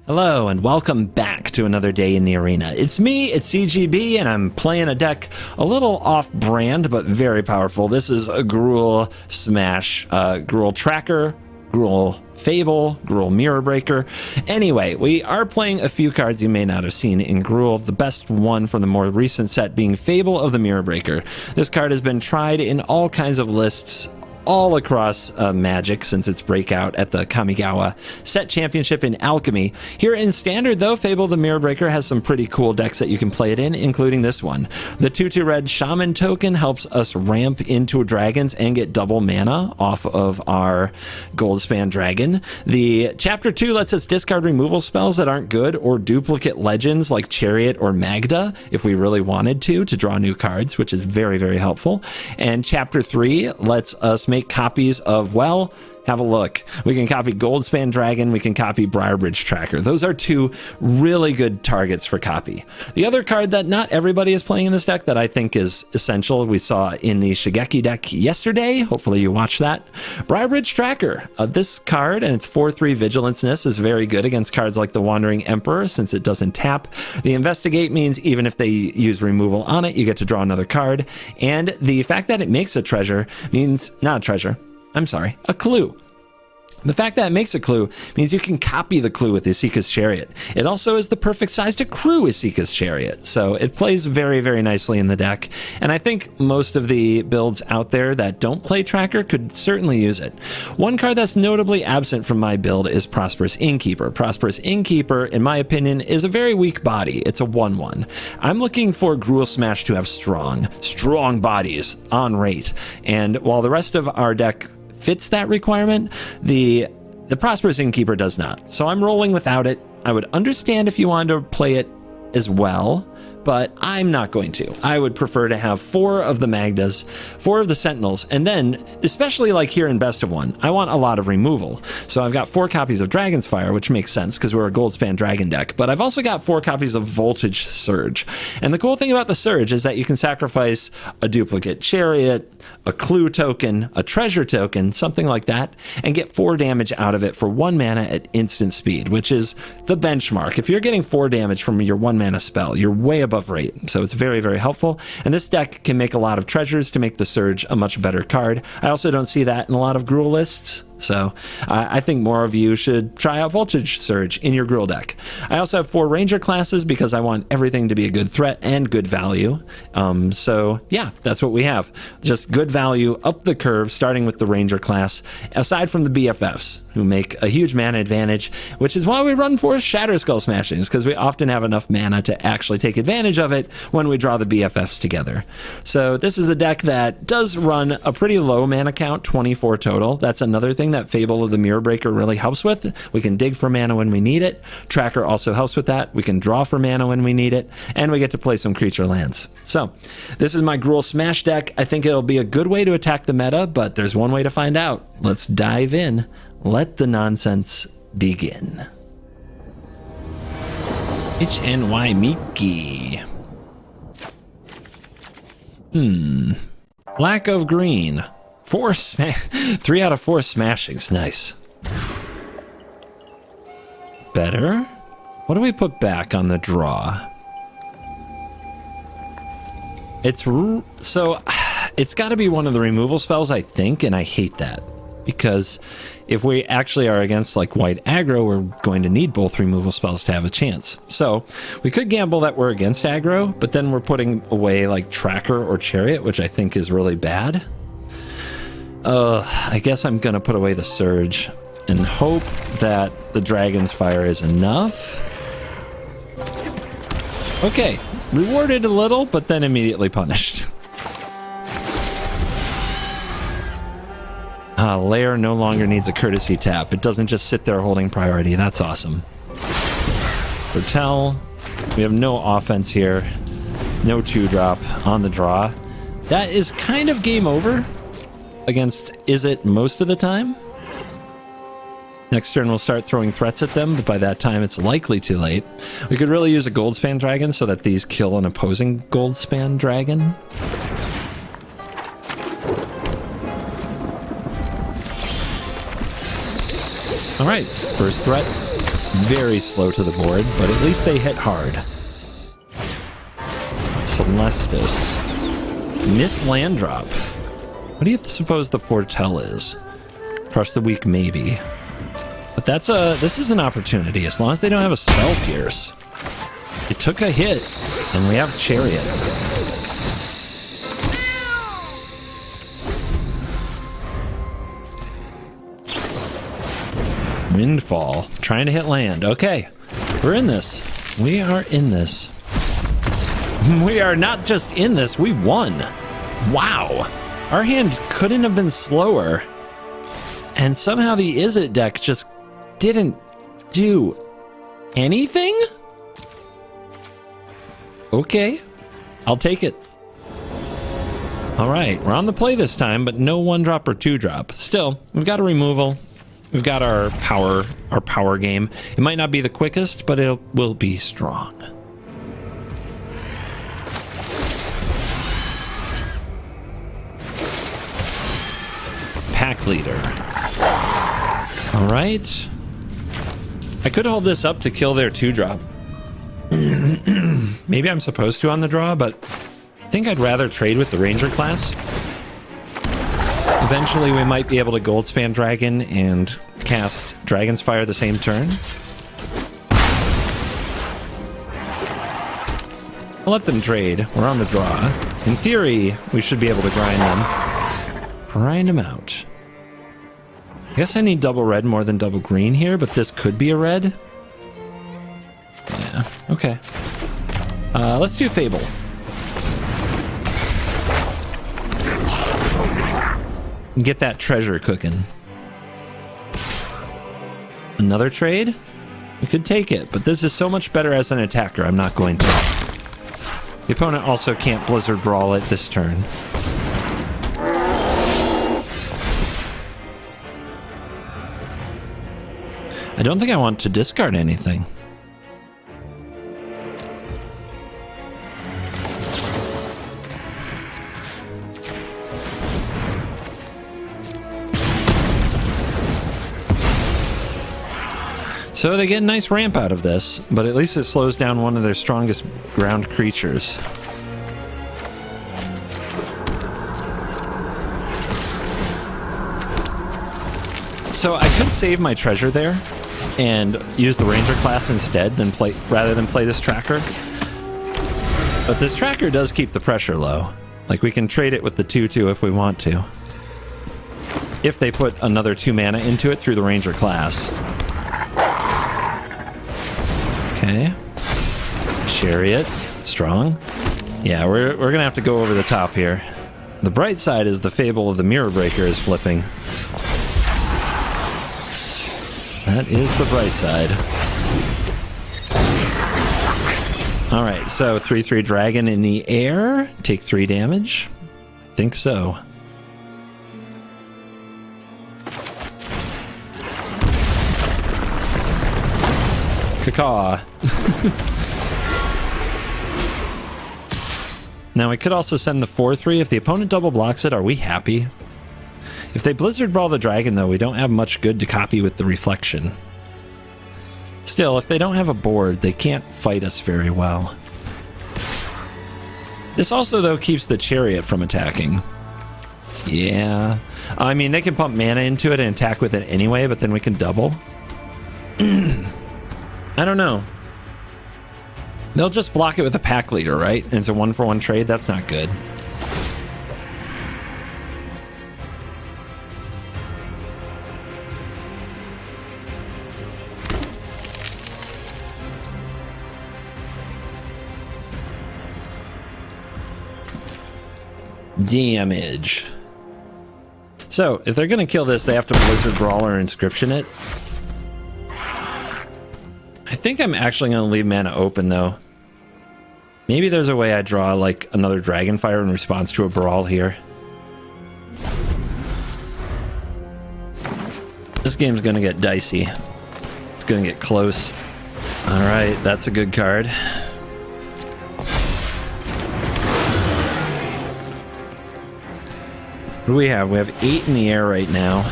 Hello and welcome back to another day in the arena. It's me, it's CGB, and I'm playing a deck a little off-brand, but very powerful. This is a Gruul Smash, Gruul Tracker, Gruul Fable, Gruul Mirror Breaker. Anyway, we are playing a few cards you may not have seen in Gruul, the best one from the more recent set being Fable of the Mirror Breaker. This card has been tried in all kinds of lists all across Magic since its breakout at the Kamigawa set championship in Alchemy. Here in Standard, though, Fable the Mirror Breaker has some pretty cool decks that you can play it in, including this one. The 2/2 red Shaman token helps us ramp into dragons and get double mana off of our Goldspan Dragon. The Chapter 2 lets us discard removal spells that aren't good or duplicate legends like Chariot or Magda if we really wanted to draw new cards, which is very, very helpful. And Chapter 3 lets us make copies of, well, have a look. We can copy Goldspan Dragon, we can copy Briarbridge Tracker. Those are two really good targets for copy. The other card that not everybody is playing in this deck that I think is essential, we saw in the Shigeki deck yesterday, hopefully you watched that, Briarbridge Tracker. This card and its 4/3 Vigilanceness is very good against cards like the Wandering Emperor since it doesn't tap. The Investigate means even if they use removal on it, you get to draw another card. And the fact that it makes a treasure means, not a treasure, I'm sorry, a clue. The fact that it makes a clue means you can copy the clue with Isika's Chariot. It also is the perfect size to crew Isika's Chariot, so it plays very, very nicely in the deck, and I think most of the builds out there that don't play Tracker could certainly use it. One card that's notably absent from my build is Prosperous Innkeeper. Prosperous Innkeeper, in my opinion, is a very weak body. It's a 1/1. I'm looking for Gruul Smash to have strong bodies on rate, and while the rest of our deck fits that requirement, the Prosperous Innkeeper does not. So I'm rolling without it. I would understand if you wanted to play it as well, but I'm not going to. I would prefer to have 4 of the Magdas, 4 of the Sentinels, and then, especially like here in Best of 1, I want a lot of removal. So I've got 4 copies of Dragon's Fire, which makes sense because we're a Goldspan Dragon deck, but I've also got 4 copies of Voltage Surge. And the cool thing about the Surge is that you can sacrifice a duplicate Chariot, a Clue token, a Treasure token, something like that, and get 4 damage out of it for 1 mana at instant speed, which is the benchmark. If you're getting 4 damage from your 1 mana spell, you're way above rate, so it's very, very helpful. And this deck can make a lot of treasures to make the Surge a much better card. I also don't see that in a lot of Gruul lists, so I think more of you should try out Voltage Surge in your Gruul deck. I also have 4 Ranger classes because I want everything to be a good threat and good value. So yeah, that's what we have. Just good value up the curve, starting with the Ranger class, aside from the BFFs, who make a huge mana advantage, which is why we run 4 Shatterskull Smashings, because we often have enough mana to actually take advantage of it when we draw the BFFs together. So this is a deck that does run a pretty low mana count, 24 total. That's another thing that Fable of the Mirror Breaker really helps with. We can dig for mana when we need it. Tracker also helps with that. We can draw for mana when we need it, and we get to play some creature lands. So this is my Gruul Smash deck. I think it'll be a good way to attack the meta, but there's one way to find out. Let's dive in. Let the nonsense begin. HNY Miki. Lack of green. 3 out of 4 smashings. Nice. Better. What do we put back on the draw? It's got to be one of the removal spells, I think, and I hate that. Because if we actually are against like white aggro, we're going to need both removal spells to have a chance. So we could gamble that we're against aggro, but then we're putting away like Tracker or Chariot, which I think is really bad. I guess I'm going to put away the Surge and hope that the Dragon's Fire is enough. Okay, rewarded a little, but then immediately punished. Lair no longer needs a courtesy tap. It doesn't just sit there holding priority. That's awesome. Foretell. We have no offense here. No 2-drop on the draw. That is kind of game over against Izzet most of the time. Next turn we'll start throwing threats at them, but by that time it's likely too late. We could really use a Goldspan Dragon so that these kill an opposing Goldspan Dragon. All right, first threat very slow to the board, but at least they hit hard. Celestis. Miss land drop. What do you suppose the foretell is? Crush the weak, maybe. But this is an opportunity, as long as they don't have a spell pierce. They took a hit, and we have Chariot. Windfall. Trying to hit land. Okay. We're in this. We are in this. We are not just in this, we won. Wow. Our hand couldn't have been slower. And somehow the Izzet deck just didn't do anything? Okay. I'll take it. All right. We're on the play this time, but no 1-drop or 2-drop. Still, we've got a removal. We've got our power game. It might not be the quickest, but it will be strong. Pack leader. All right. I could hold this up to kill their 2-drop. Maybe I'm supposed to on the draw, but I think I'd rather trade with the Ranger class. Eventually, we might be able to Goldspan Dragon and cast Dragon's Fire the same turn. I'll let them trade. We're on the draw. In theory, we should be able to grind them. Grind them out. I guess I need double red more than double green here, but this could be a red. Yeah, okay. Let's do Fable. Get that treasure cooking. Another trade? We could take it, but this is so much better as an attacker, I'm not going to. The opponent also can't Blizzard Brawl it this turn. I don't think I want to discard anything. So they get a nice ramp out of this, but at least it slows down one of their strongest ground creatures. So I could save my treasure there and use the Ranger class instead rather than play this tracker. But this tracker does keep the pressure low. Like, we can trade it with the 2/2 if we want to. If they put another 2 mana into it through the Ranger class. Okay. Chariot. Strong. Yeah, we're gonna have to go over the top here. The bright side is the Fable of the Mirror Breaker is flipping. That is the bright side. Alright, so 3/3 dragon in the air. Take 3 damage. I think so. Caw. Now, we could also send the 4/3. If the opponent double blocks it, are we happy? If they Blizzard Brawl the dragon, though, we don't have much good to copy with the reflection. Still, if they don't have a board, they can't fight us very well. This also, though, keeps the Chariot from attacking. Yeah. I mean, they can pump mana into it and attack with it anyway, but then we can double. I don't know. They'll just block it with a pack leader, right? And it's a 1-for-1 trade? That's not good. Damage. So, if they're going to kill this, they have to Blizzard Brawl or Inscription it. I think I'm actually going to leave mana open, though. Maybe there's a way I draw, like, another Dragonfire in response to a Brawl here. This game's going to get dicey. It's going to get close. Alright, that's a good card. What do we have? We have 8 in the air right now.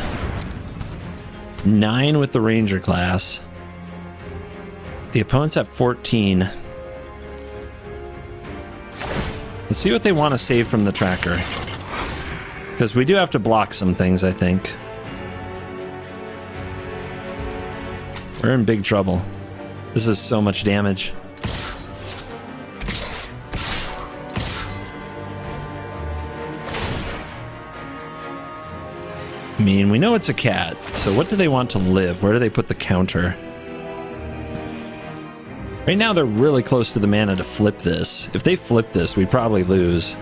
9 with the Ranger class. The opponent's at 14. Let's see what they want to save from the tracker. Because we do have to block some things, I think. We're in big trouble. This is so much damage. I mean, we know it's a cat, so what do they want to live? Where do they put the counter? Right now, they're really close to the mana to flip this. If they flip this, we probably lose.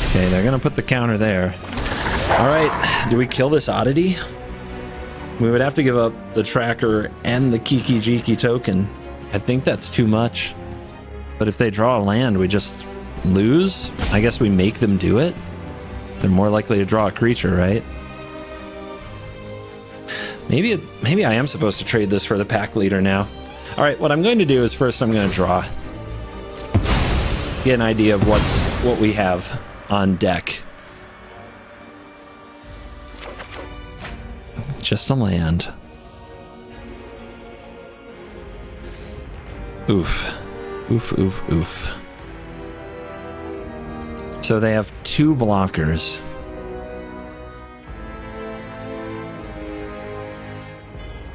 Okay, they're gonna put the counter there. All right, do we kill this oddity? We would have to give up the tracker and the Kiki Jiki token. I think that's too much. But if they draw a land, we just lose? I guess we make them do it? They're more likely to draw a creature, right? Maybe I am supposed to trade this for the pack leader now. All right, what I'm going to do is first I'm going to draw. Get an idea of what we have on deck. Just a land. Oof. Oof, oof, oof. So they have 2 blockers.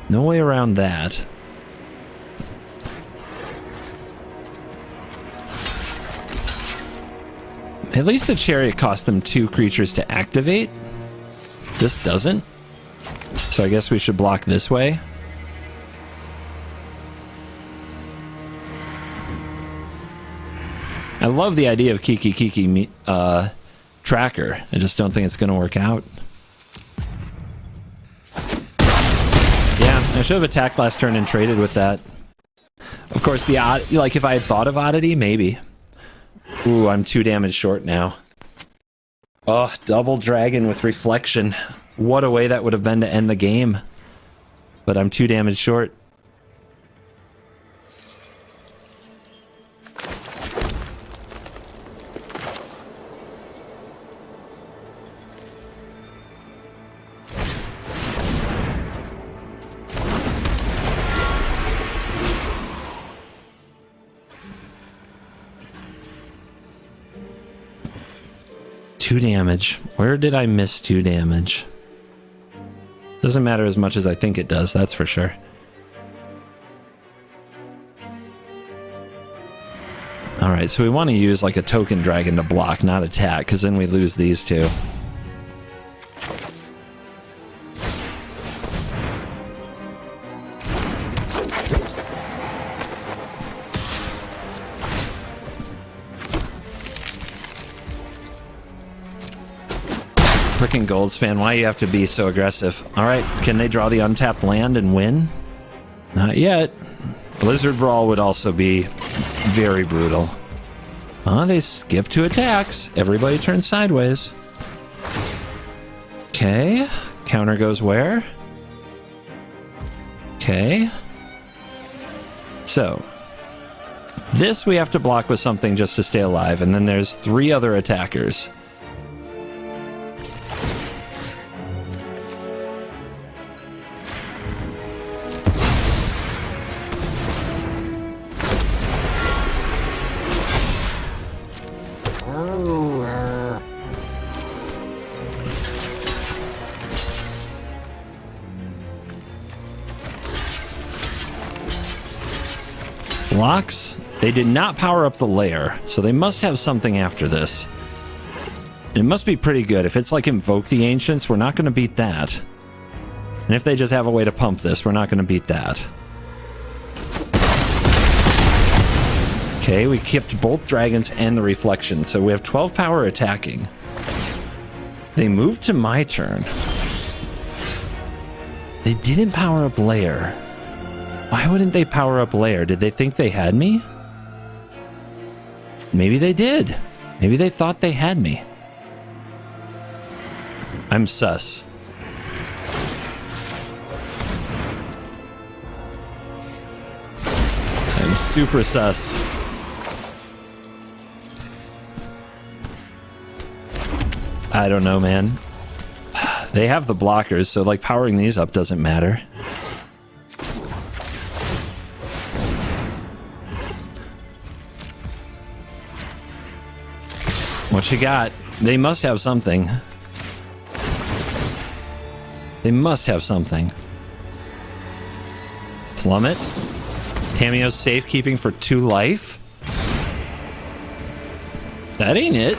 No way around that. At least the chariot cost them 2 creatures to activate. This doesn't. So I guess we should block this way. I love the idea of Kiki tracker. I just don't think it's going to work out. Yeah, I should have attacked last turn and traded with that. Of course, like if I had thought of oddity, maybe. Ooh, I'm 2 damage short now. Oh, double dragon with reflection. What a way that would have been to end the game. But I'm 2 damage short. Two damage. Where did I miss 2 damage? Doesn't matter as much as I think it does, that's for sure. Alright, so we want to use like a token dragon to block, not attack, because then we lose these 2. Freaking Goldspan, why you have to be so aggressive? Alright, can they draw the untapped land and win? Not yet. Blizzard Brawl would also be very brutal. They skip 2 attacks. Everybody turns sideways. Okay. Counter goes where? Okay. So, this we have to block with something just to stay alive, and then there's 3 other attackers. Blocks. They did not power up the lair, so they must have something after this. It must be pretty good. If it's like Invoke the Ancients, we're not going to beat that. And if they just have a way to pump this, we're not going to beat that. Okay, we kept both dragons and the reflection, so we have 12 power attacking. They moved to my turn. They didn't power up lair. Why wouldn't they power up lair? Did they think they had me? Maybe they did. Maybe they thought they had me. I'm sus. I'm super sus. I don't know, man. They have the blockers, so like powering these up doesn't matter. What you got? They must have something. They must have something. Plummet. Tameo's safekeeping for 2 life. That ain't it.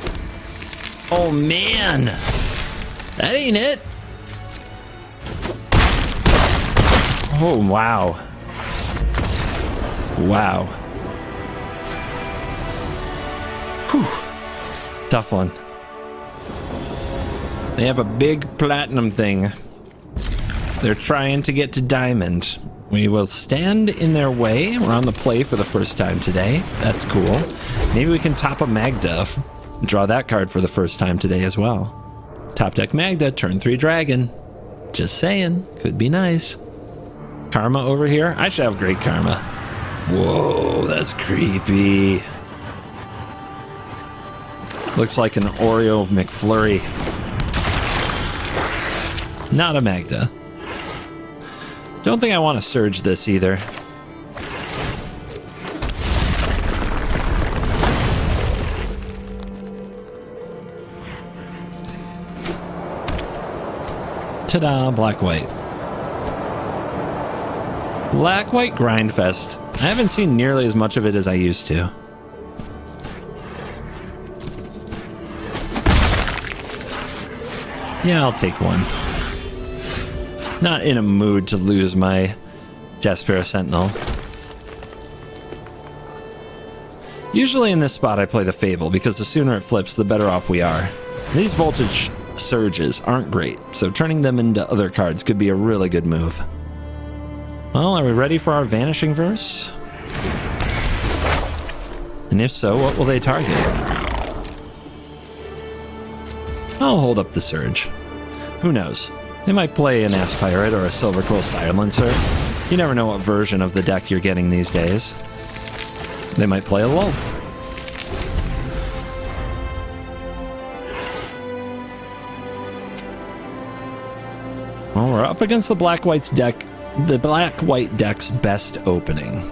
Oh man. That ain't it. Oh wow. Wow. Whew. Tough one. They have a big platinum thing. They're trying to get to diamond. We will stand in their way. We're on the play for the first time today. That's cool. Maybe we can top a Magda. Draw that card for the first time today as well. Top deck Magda, turn 3 dragon. Just saying. Could be nice. Karma over here. I should have great karma. Whoa, that's creepy. Looks like an Oreo McFlurry. Not a Magda. Don't think I want to surge this either. Ta-da, black-white. Black-white grindfest. I haven't seen nearly as much of it as I used to. Yeah, I'll take one. Not in a mood to lose my Jaspera Sentinel. Usually in this spot I play the Fable, because the sooner it flips, the better off we are. These voltage surges aren't great, so turning them into other cards could be a really good move. Well, are we ready for our Vanishing Verse? And if so, what will they target? I'll hold up the Surge. Who knows? They might play an Ass Pirate or a Silver Quill Silencer. You never know what version of the deck you're getting these days. They might play a Wolf. Well, we're up against the Black-White's deck, the Black-White deck's best opening.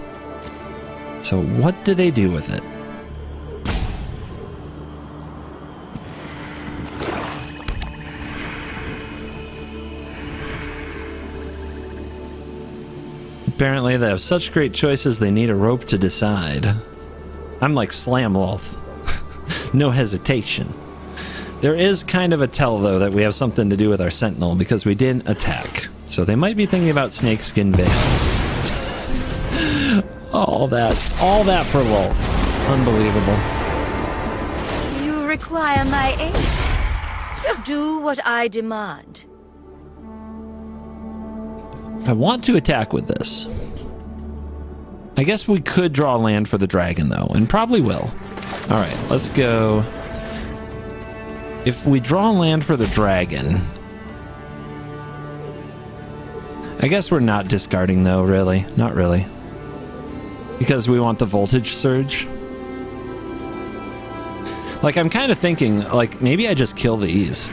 So what do they do with it? Apparently they have such great choices they need a rope to decide. I'm like Slam Wolf. No hesitation. There is kind of a tell, though, that we have something to do with our Sentinel because we didn't attack. So they might be thinking about Snakeskin Veil. all that for Wolf. Unbelievable. You require my aid. Do what I demand. I want to attack with this. I guess we could draw land for the dragon, though, and probably will. All right, let's go. If we draw land for the dragon, I guess we're not discarding, though, really. Not really. Because we want the voltage surge. Like, I'm kind of thinking, like, maybe I just kill these.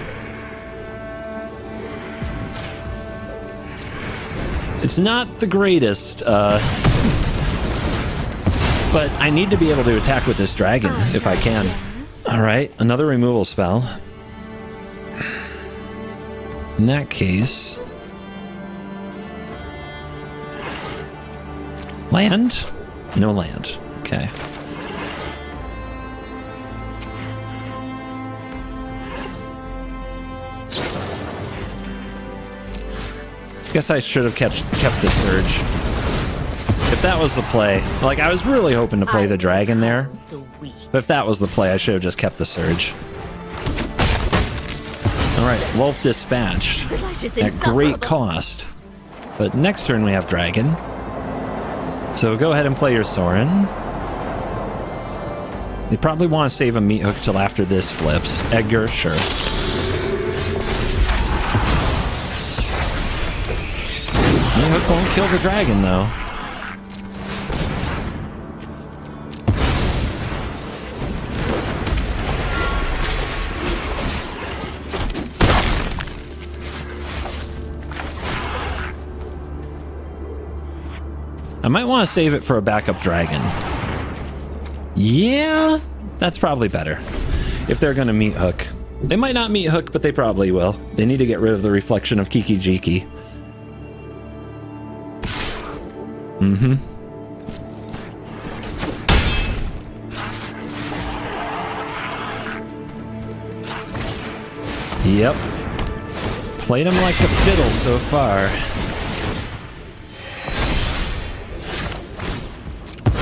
It's not the greatest, but I need to be able to attack with this dragon if I can. All right, another removal spell. In that case... Land? No land. Okay. Guess I should have kept the Surge. If that was the play, like I was really hoping to play the dragon there, but if that was the play, I should have just kept the Surge. All right, Wolf dispatched at great cost, but next turn we have dragon. So go ahead and play your Sorin. They probably want to save a meat hook till after this flips. Edgar, sure. Meat hook won't kill the dragon, though. I might want to save it for a backup dragon. Yeah, that's probably better. if they're going to meet Hook. They might not meet Hook, but they probably will. They need to get rid of the reflection of Kiki Jiki. Mm-hmm. Yep. Played him like a fiddle so far.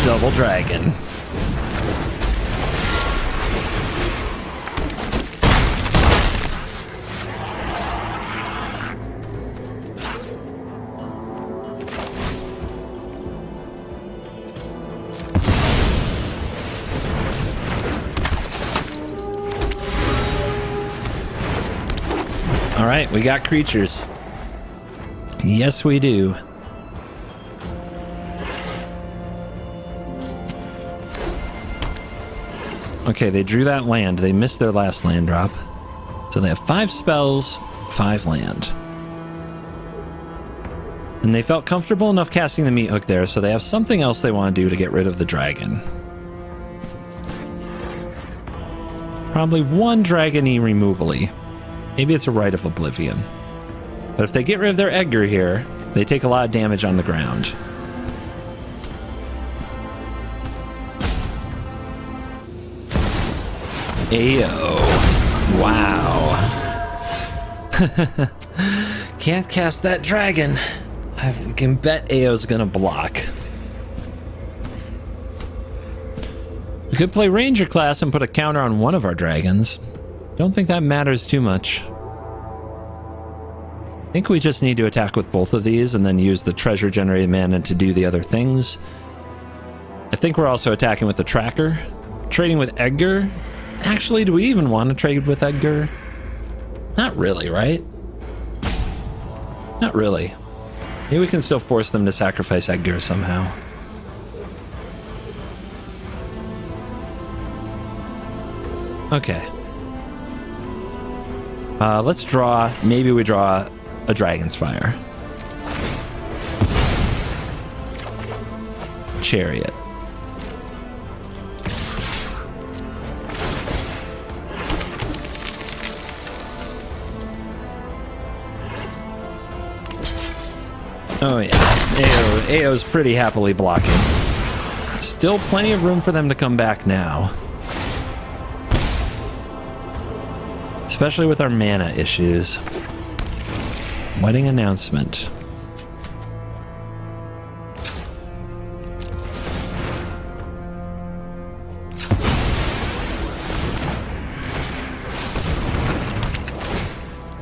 Double Dragon. All right, we got creatures. Yes, we do. Okay, they drew that land. They missed their last land drop. So they have 5 spells, 5 land. And they felt comfortable enough casting the Meat Hook there, so they have something else they want to do to get rid of the dragon. Probably one dragon-y removal-y. Maybe it's a Rite of Oblivion. But if they get rid of their Edgar here, they take a lot of damage on the ground. Ayo. Wow. Can't cast that dragon. I can bet Ao's gonna block. We could play Ranger class and put a counter on one of our dragons. Don't think that matters too much. I think we just need to attack with both of these and then use the treasure generated mana to do the other things. I think we're also attacking with the tracker. Trading with Edgar. Actually, do we even want to trade with Edgar? Not really, right? Not really. Maybe we can still force them to sacrifice Edgar somehow. Okay. Let's draw. Maybe we draw a Dragon's Fire. Chariot. Oh yeah, Ao's pretty happily blocking. Still plenty of room for them to come back now. Especially with our mana issues. Wedding announcement.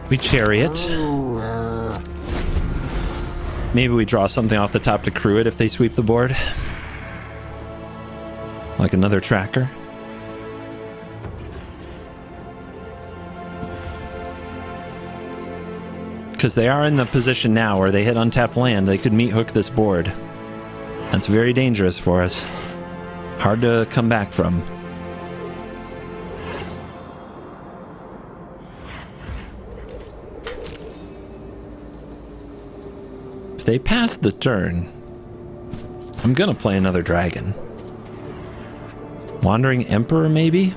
We chariot. Maybe we draw something off the top to crew it if they sweep the board. Like another tracker. Because they are in the position now where they hit untapped land, they could meat hook this board. That's very dangerous for us. Hard to come back from. If they pass the turn, I'm gonna play another dragon. Wandering Emperor, maybe?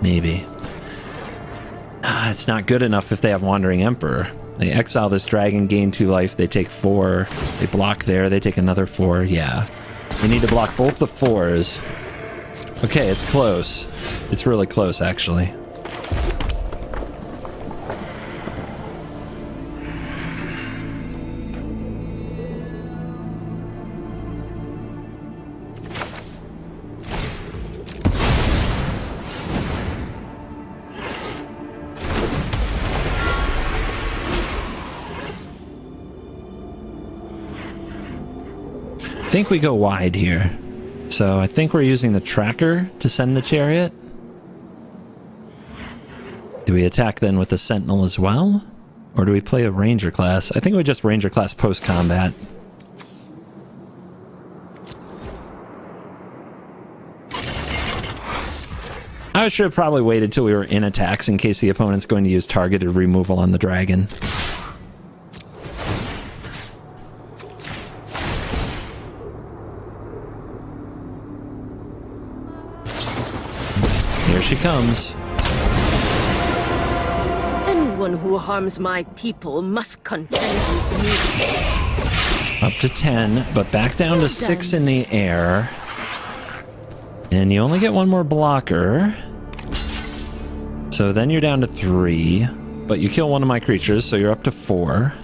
Maybe. It's not good enough if they have Wandering Emperor. They exile this dragon, gain 2 life, they take 4. They block there, they take another 4. Yeah. They need to block both the 4s. Okay, it's close. It's really close, actually. I think we go wide here. So I think we're using the tracker to send the chariot. Do we attack then with the sentinel as well? Or do we play a ranger class? I think we just ranger class post-combat. I should have probably waited till we were in attacks in case the opponent's going to use targeted removal on the dragon. Here she comes. Anyone who harms my people must contend with me. Up to 10, but back down to 6 in the air. And you only get one more blocker. So then you're down to 3. But you kill one of my creatures, so you're up to 4.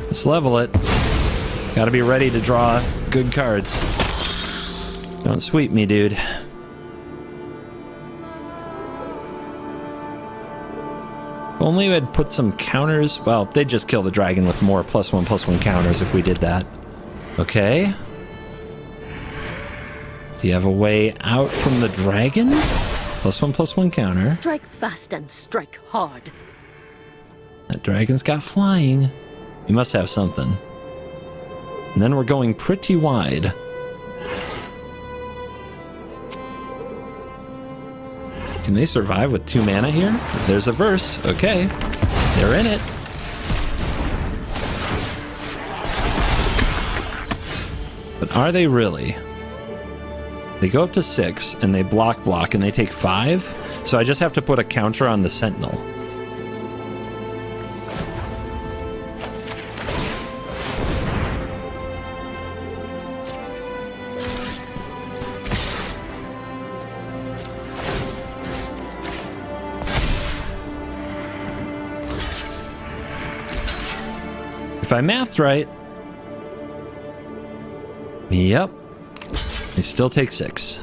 Let's level it. Gotta be ready to draw good cards. Don't sweep me, dude. If only we had put some counters. Well, they'd just kill the dragon with more +1/+1 counters if we did that. Okay. Do you have a way out from the dragon? +1/+1 counter. Strike fast and strike hard. That dragon's got flying. You must have something. And then we're going pretty wide. Can they survive with 2 mana here? There's a verse. Okay. They're in it. But are they really? They go up to 6 and they block and they take 5. So I just have to put a counter on the Sentinel. If I mathed right. Yep. They still take 6.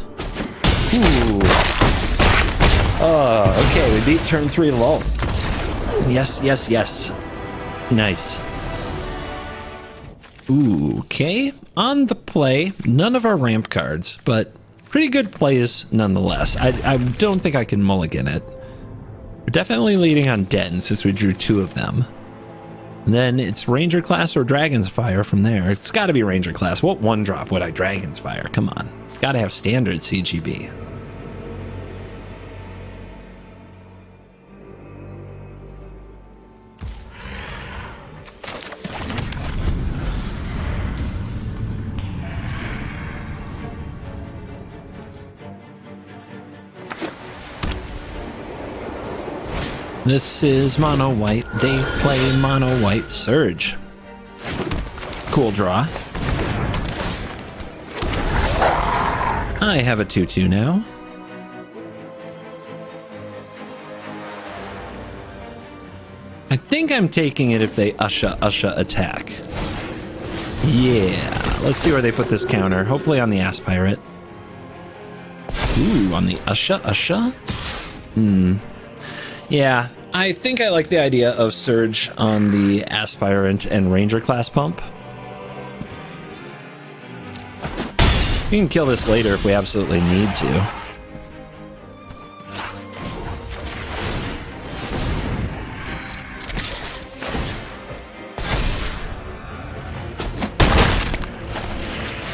Ooh. Oh, okay. We beat turn 3 Lulth. Yes, yes, yes. Nice. Ooh, okay. On the play, none of our ramp cards, but pretty good plays nonetheless. I don't think I can mulligan it. We're definitely leading on Den since we drew 2 of them. Then it's Ranger class or Dragon's Fire from there. It's got to be Ranger class. What 1-drop would I Dragon's Fire? Come on. Got to have standard CGB. This is mono white. They play mono white Surge. Cool draw. I have a 2/2 now. I think I'm taking it if they Usha attack. Yeah. Let's see where they put this counter. Hopefully on the Ass Pirate. Ooh, on the Usha? Yeah, I think I like the idea of Surge on the Aspirant and Ranger class pump. We can kill this later if we absolutely need to.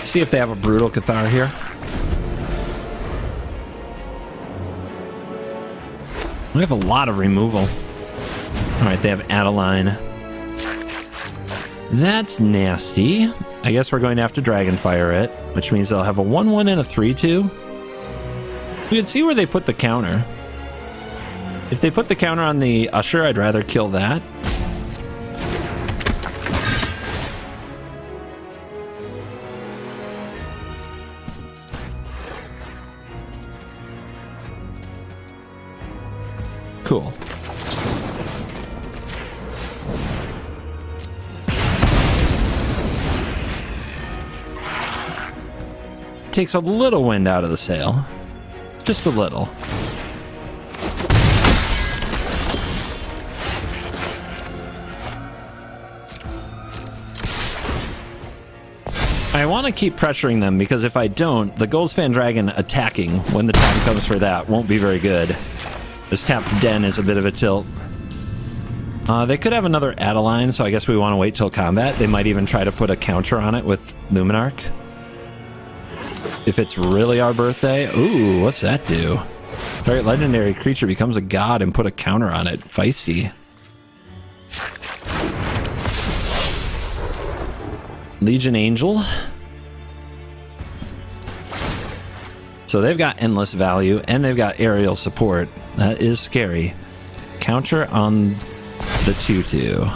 See if they have a Brutal Cathar here. We have a lot of removal. Alright, they have Adeline. That's nasty. I guess we're going to have to Dragonfire it, which means they'll have a 1/1 and a 3/2. We can see where they put the counter. If they put the counter on the Usher, I'd rather kill that. Cool. Takes a little wind out of the sail. Just a little. I want to keep pressuring them because if I don't, the Goldspan Dragon attacking when the time comes for that won't be very good. This tapped Den is a bit of a tilt. They could have another Adeline, so I guess we want to wait till combat. They might even try to put a counter on it with Luminarch. If it's really our birthday. Ooh, what's that do? Target legendary creature becomes a god and put a counter on it. Feisty. Legion Angel. So they've got endless value and they've got aerial support. That is scary. Counter on the 2/2.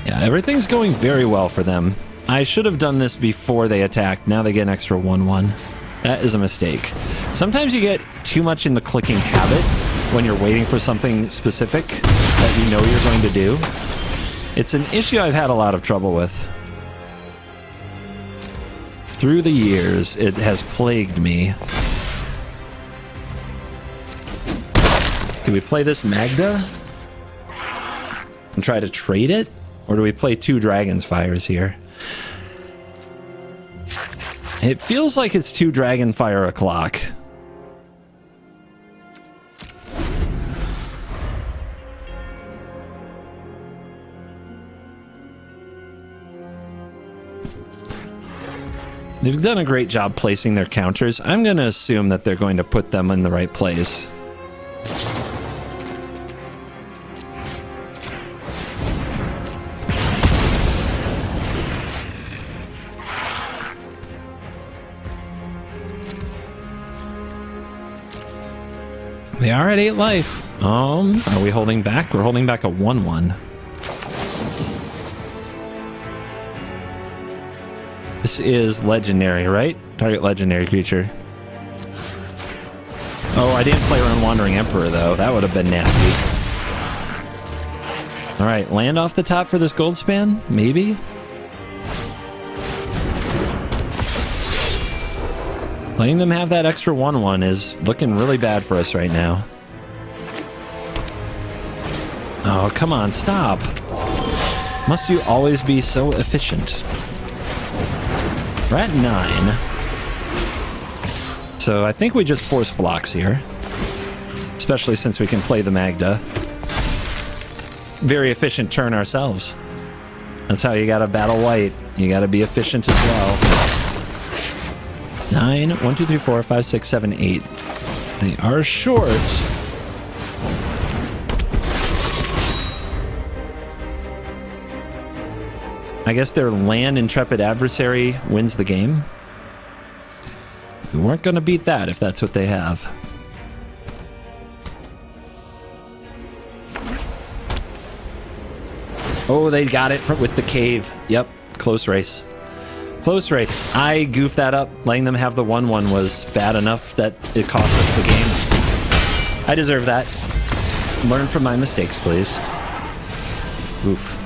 Yeah, everything's going very well for them. I should have done this before they attacked. Now they get an extra 1/1. That is a mistake. Sometimes you get too much in the clicking habit when you're waiting for something specific that you know you're going to do. It's an issue I've had a lot of trouble with. Through the years, it has plagued me. Do we play this Magda and try to trade it? Or do we play 2 Dragon's Fires here? It feels like it's 2 Dragonfire o'clock. They've done a great job placing their counters. I'm going to assume that they're going to put them in the right place. They are at 8 life. Are we holding back? We're holding back a 1/1. This is legendary, right? Target legendary creature. Oh, I didn't play around Wandering Emperor, though. That would have been nasty. Alright, land off the top for this gold span? Maybe? Letting them have that extra 1/1 is looking really bad for us right now. Oh, come on, stop. Must you always be so efficient? We're at 9. So I think we just force blocks here. Especially since we can play the Magda. Very efficient turn ourselves. That's how you gotta battle white. You gotta be efficient as well. 9, 1, 2, 3, 4, 5, 6, 7, 8. They are short. I guess their land Intrepid Adversary wins the game. We weren't going to beat that if that's what they have. Oh, they got it with the cave. Yep, close race. Close race. I goofed that up. Letting them have the 1/1 was bad enough that it cost us the game. I deserve that. Learn from my mistakes, please. Oof.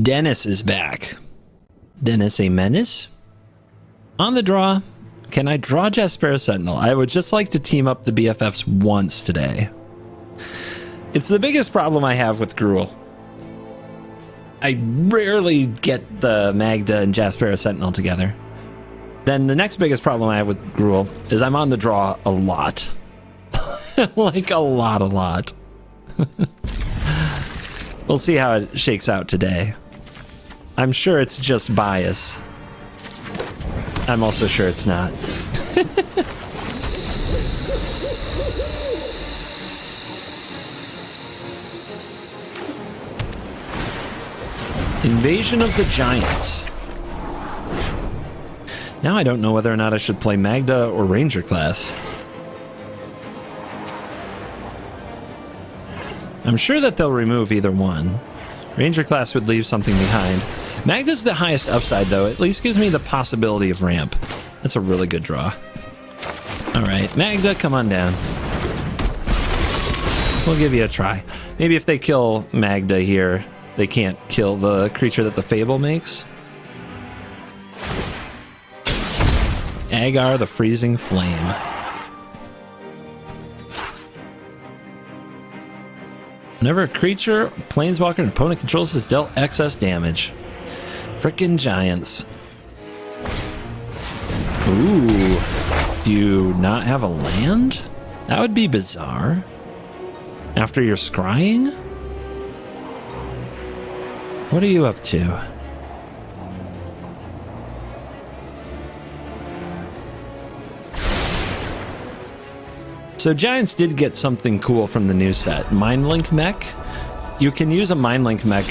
Dennis is back. Dennis a menace? On the draw. Can I draw Jaspera Sentinel? I would just like to team up the BFFs once today. It's the biggest problem I have with Gruul. I rarely get the Magda and Jaspera Sentinel together. Then the next biggest problem I have with Gruul is I'm on the draw a lot. Like a lot. We'll see how it shakes out today. I'm sure it's just bias. I'm also sure it's not. Invasion of the Giants. Now I don't know whether or not I should play Magda or Ranger class. I'm sure that they'll remove either one. Ranger class would leave something behind. Magda's the highest upside, though. At least gives me the possibility of ramp. That's a really good draw. Alright, Magda, come on down. We'll give you a try. Maybe if they kill Magda here, they can't kill the creature that the Fable makes. Agar, the Freezing Flame. Whenever a creature, planeswalker, an opponent controls is dealt excess damage. Frickin' Giants. Ooh. Do you not have a land? That would be bizarre. After your scrying? What are you up to? So Giants did get something cool from the new set. Mindlink Mech. You can use a Mindlink Mech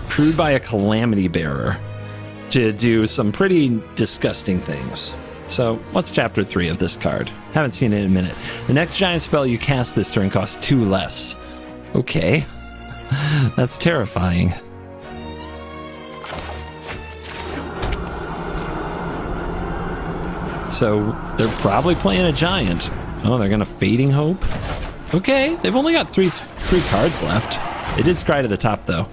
crewed by a Calamity Bearer to do some pretty disgusting things. So what's chapter 3 of this card? Haven't seen it in a minute. The next giant spell you cast this turn costs 2 less. Okay. That's terrifying. So they're probably playing a giant. Oh, they're gonna Fading Hope. Okay, they've only got three cards left. They did scry to the top though.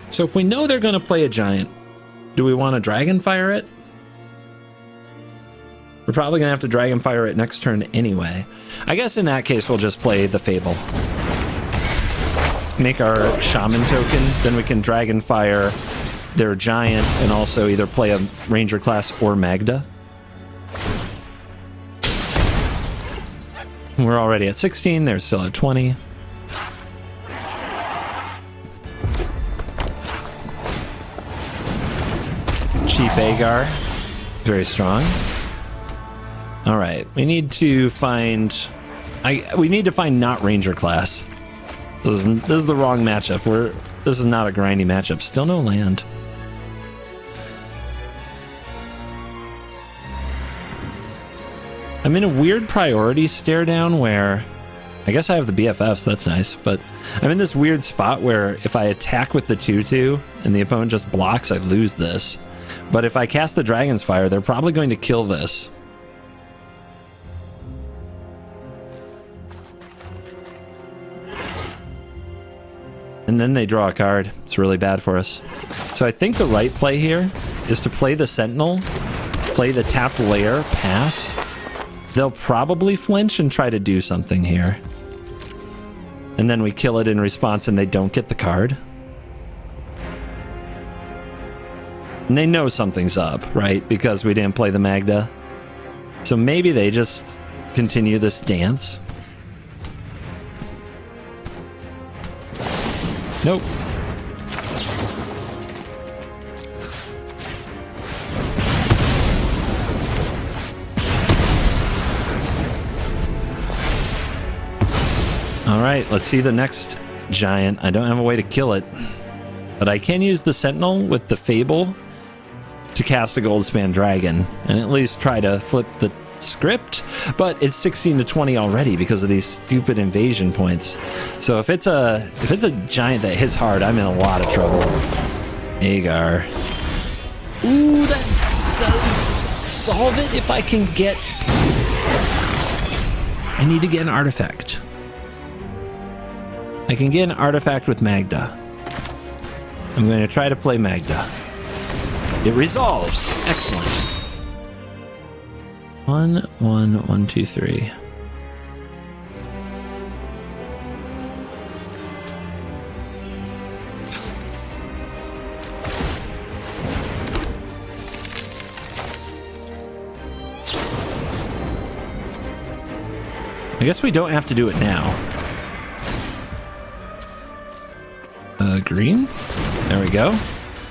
So if we know they're gonna play a giant, do we want to Dragonfire it? We're probably gonna have to Dragonfire it next turn anyway. I guess in that case we'll just play the Fable. Make our Shaman token, then we can Dragonfire their giant and also either play a Ranger class or Magda. We're already at 16, they're still at 20. Cheap Agar, very strong. All right, we need to find not Ranger class. This is the wrong matchup. This is not a grindy matchup. Still no land. I'm in a weird priority stare down where I guess I have the BFFs, that's nice, but I'm in this weird spot where if I attack with the 2/2 and the opponent just blocks, I lose this. But if I cast the Dragon's Fire, they're probably going to kill this. And then they draw a card. It's really bad for us. So I think the right play here is to play the Sentinel, play the tapped lair, pass. They'll probably flinch and try to do something here. And then we kill it in response and they don't get the card. And they know something's up, right? Because we didn't play the Magda. So maybe they just continue this dance. Nope. All right, let's see the next giant. I don't have a way to kill it, but I can use the Sentinel with the Fable to cast a Goldspan Dragon and at least try to flip the script, but it's 16 to 20 already because of these stupid invasion points. So if it's a giant that hits hard, I'm in a lot of trouble. Agar. Ooh, that does solve it if I can get... I need to get an artifact. I can get an artifact with Magda. I'm going to try to play Magda. It resolves. Excellent. 1, 1, 1, 2, 3. I guess we don't have to do it now. Green? There we go.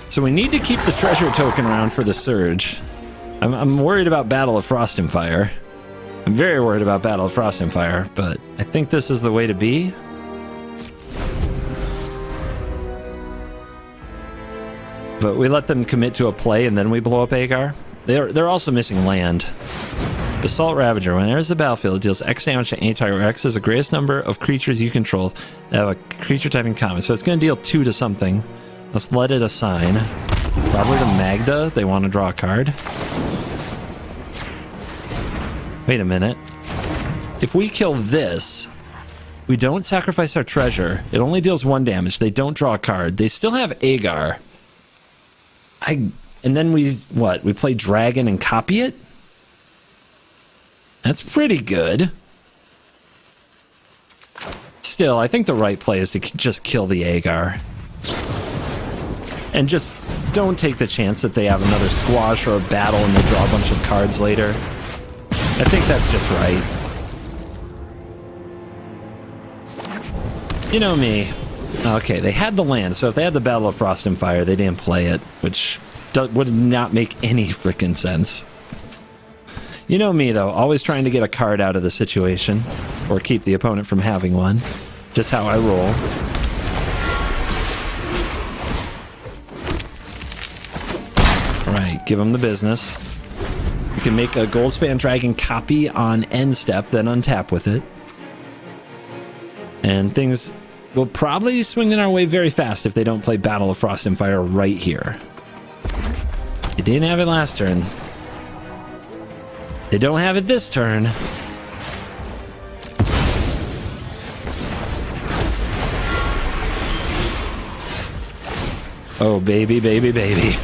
So we need to keep the treasure token around for the Surge. I'm worried about Battle of Frost and Fire. I'm very worried about Battle of Frost and Fire, but I think this is the way to be. But we let them commit to a play and then we blow up Agar. They're also missing land. Basalt Ravager. When it enters the battlefield, it deals X damage to any target where X is the greatest number of creatures you control that have a creature type in common. So it's going to deal 2 to something. Let's let it assign. Probably the Magda. They want to draw a card. Wait a minute. If we kill this, we don't sacrifice our treasure. It only deals 1 damage. They don't draw a card. They still have Agar. And then we play Dragon and copy it? That's pretty good. Still, I think the right play is to just kill the Agar. And just don't take the chance that they have another squash or a battle and they draw a bunch of cards later. I think that's just right. You know me. Okay, they had the land, so if they had the Battle of Frost and Fire, they didn't play it, which would not make any freaking sense. You know me, though, always trying to get a card out of the situation, or keep the opponent from having one. Just how I roll. Alright, give him the business. You can make a Goldspan Dragon copy on end step, then untap with it. And things will probably swing in our way very fast if they don't play Battle of Frost and Fire right here. They didn't have it last turn. They don't have it this turn. Oh, baby, baby, baby.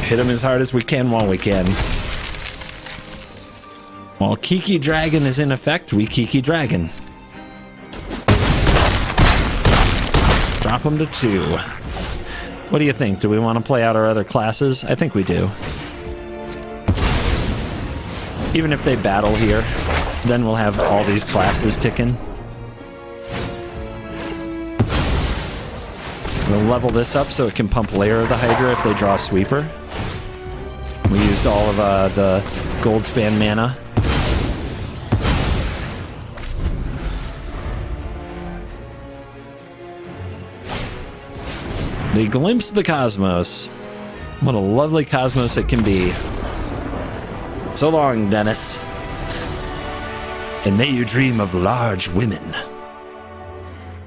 Hit him as hard as we can while we can. While Kiki Dragon is in effect, we Kiki Dragon. Drop him to 2. What do you think? Do we want to play out our other classes? I think we do. Even if they battle here, then we'll have all these classes ticking. We'll level this up so it can pump Lair of the Hydra if they draw a sweeper. We used all of the Goldspan mana. The glimpse of the cosmos. What a lovely cosmos it can be. So long, Dennis. And may you dream of large women.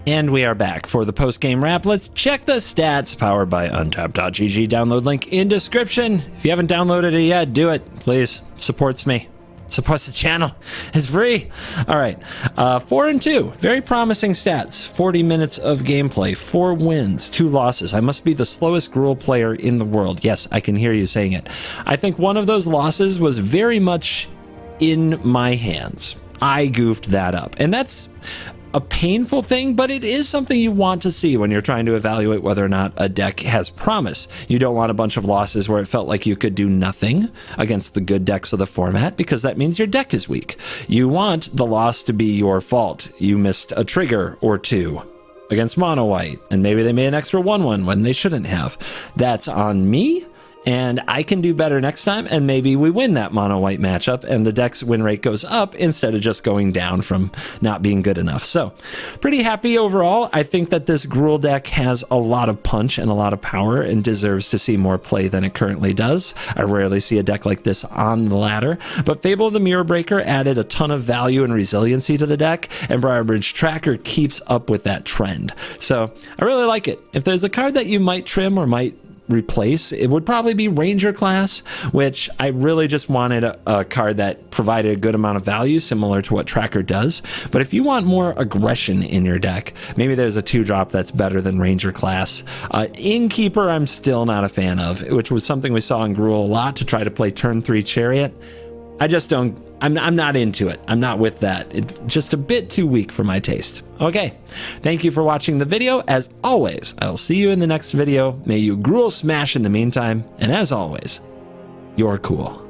And we are back for the post-game wrap. Let's check the stats powered by Untap.gg. Download link in description. If you haven't downloaded it yet, do it. Please. Supports me. Supports the channel. It's free. All right. 4-2. Very promising stats. 40 minutes of gameplay. 4 wins. 2 losses. I must be the slowest Gruul player in the world. Yes, I can hear you saying it. I think one of those losses was very much in my hands. I goofed that up. And that's a painful thing, but it is something you want to see when you're trying to evaluate whether or not a deck has promise. You don't want a bunch of losses where it felt like you could do nothing against the good decks of the format, because that means your deck is weak. You want the loss to be your fault. You missed a trigger or 2 against mono white, and maybe they made an extra 1/1 when they shouldn't have. That's on me. And I can do better next time, and maybe we win that mono-white matchup, and the deck's win rate goes up instead of just going down from not being good enough. So, pretty happy overall. I think that this Gruul deck has a lot of punch and a lot of power and deserves to see more play than it currently does. I rarely see a deck like this on the ladder, but Fable of the Mirror Breaker added a ton of value and resiliency to the deck, and Briarbridge Tracker keeps up with that trend. So, I really like it. If there's a card that you might trim or might replace, it would probably be Ranger class, which I really just wanted a card that provided a good amount of value, similar to what Tracker does. But if you want more aggression in your deck, maybe there's a 2-drop that's better than Ranger class. Innkeeper I'm still not a fan of, which was something we saw in Gruul a lot to try to play turn 3 Chariot. I just don't, I'm not into it. I'm not with that. It's just a bit too weak for my taste. Okay, thank you for watching the video. As always, I'll see you in the next video. May you Gruul smash in the meantime, and as always, you're cool.